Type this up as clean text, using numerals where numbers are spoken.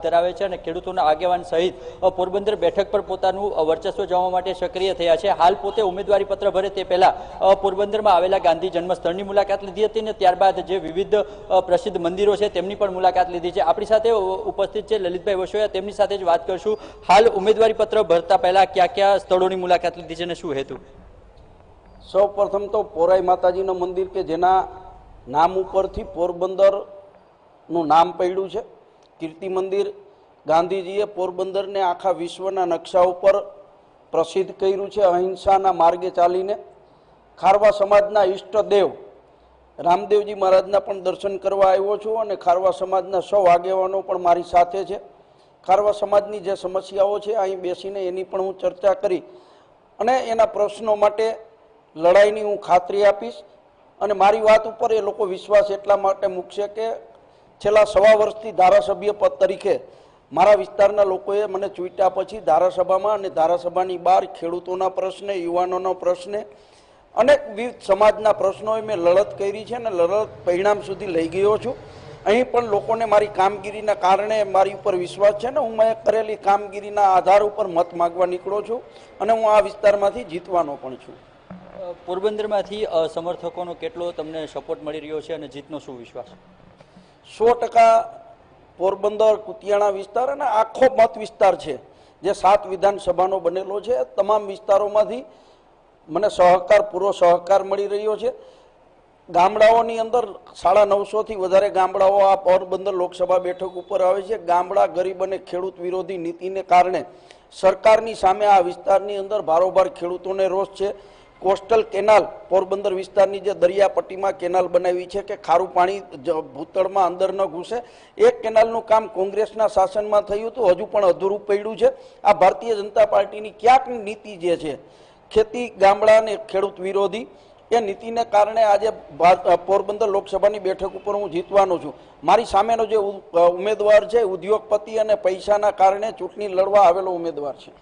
ધરાવે છે અને ખેડૂતોના આગેવાન સહિત પોરબંદર બેઠક પર પોતાનું વર્ચસ્વ જમાવવા માટે સક્રિય થયા છે। હાલ પોતે ઉમેદવારી પત્ર ભરે તે પહેલા પોરબંદરમાં આવેલા ગાંધી જન્મસ્થળની મુલાકાત લીધી હતી અને ત્યારબાદ જે વિવિધ પ્રસિદ્ધ મંદિરો છે તેમની પણ મુલાકાત લીધી છે। આપણી સાથે ઉપસ્થિત છે લલિતભાઈ વસોયા, તેમની સાથે જ વાત કરશું। હાલ ઉમેદવારી પત્ર ભરતા પહેલા કયા કયા સ્થળોની મુલાકાત લીધી છે અને શું હેતુ? સૌ પ્રથમ તો પોરાઈ માતાજીનું મંદિર કે જેના નામ ઉપરથી પોરબંદરનું નામ પડ્યું છે। કીર્તિ મંદિર ગાંધીજીએ પોરબંદરને આખા વિશ્વના નકશા ઉપર પ્રસિદ્ધ કર્યું છે અહિંસાના માર્ગે ચાલીને। ખારવા સમાજના ઈષ્ટદેવ રામદેવજી મહારાજના પણ દર્શન કરવા આવ્યો છું અને ખારવા સમાજના સૌ આગેવાનો પણ મારી સાથે છે। ખારવા સમાજની જે સમસ્યાઓ છે અહીં બેસીને એની પણ હું ચર્ચા કરી અને એના પ્રશ્નો માટે લડાઈની હું ખાતરી આપીશ અને મારી વાત ઉપર એ લોકો વિશ્વાસ એટલા માટે મૂકશે કે છેલ્લા 1.25 વર્ષથી ધારાસભ્ય પદ તરીકે મારા વિસ્તારના લોકોએ મને ચૂંટ્યા પછી ધારાસભામાં અને ધારાસભાની બહાર ખેડૂતોના પ્રશ્ને, યુવાનોનો પ્રશ્ને, અનેક વિવિધ સમાજના પ્રશ્નોએ મેં લડત કરી છે અને લડત પરિણામ સુધી લઈ ગયો છું। અહીં પણ લોકોને મારી કામગીરીના કારણે મારી ઉપર વિશ્વાસ છે ને હું મેં કરેલી કામગીરીના આધાર ઉપર મત માગવા નીકળો છું અને હું આ વિસ્તારમાંથી જીતવાનો પણ છું। પોરબંદરમાંથી સમર્થકોનો કેટલો તમને સપોર્ટ મળી રહ્યો છે અને જીતનો શું વિશ્વાસ? 100% પોરબંદર કુતિયાણા વિસ્તાર અને આખો મત વિસ્તાર છે જે 7 વિધાનસભાનો બનેલો છે તમામ વિસ્તારોમાંથી મને પૂરો સહકાર મળી રહ્યો છે। ગામડાઓની અંદર 950થી વધારે ગામડાઓ આ પોરબંદર લોકસભા બેઠક ઉપર આવે છે। ગામડા ગરીબ અને ખેડૂત વિરોધી નીતિને કારણે સરકારની સામે આ વિસ્તારની અંદર ભારોભાર ખેડૂતોને રોષ છે। કોસ્ટલ કેનાલ પોરબંદર વિસ્તારની જે દરિયાપટ્ટીમાં કેનાલ બનાવી છે કે ખારું પાણી ભૂતળમાં અંદર ન ઘૂસે, એક કેનાલનું કામ કોંગ્રેસના શાસનમાં થયું હતું, હજુ પણ અધૂરું પડ્યું છે। આ ભારતીય જનતા પાર્ટીની ક્યાંક નીતિ જે છે ખેતી ગામડા અને ખેડૂત વિરોધી એ નીતિને કારણે આજે પોરબંદર લોકસભાની બેઠક ઉપર હું જીતવાનો છું। મારી સામેનો જે ઉમેદવાર છે ઉદ્યોગપતિ અને પૈસાના કારણે ચૂંટણી લડવા આવેલો ઉમેદવાર છે।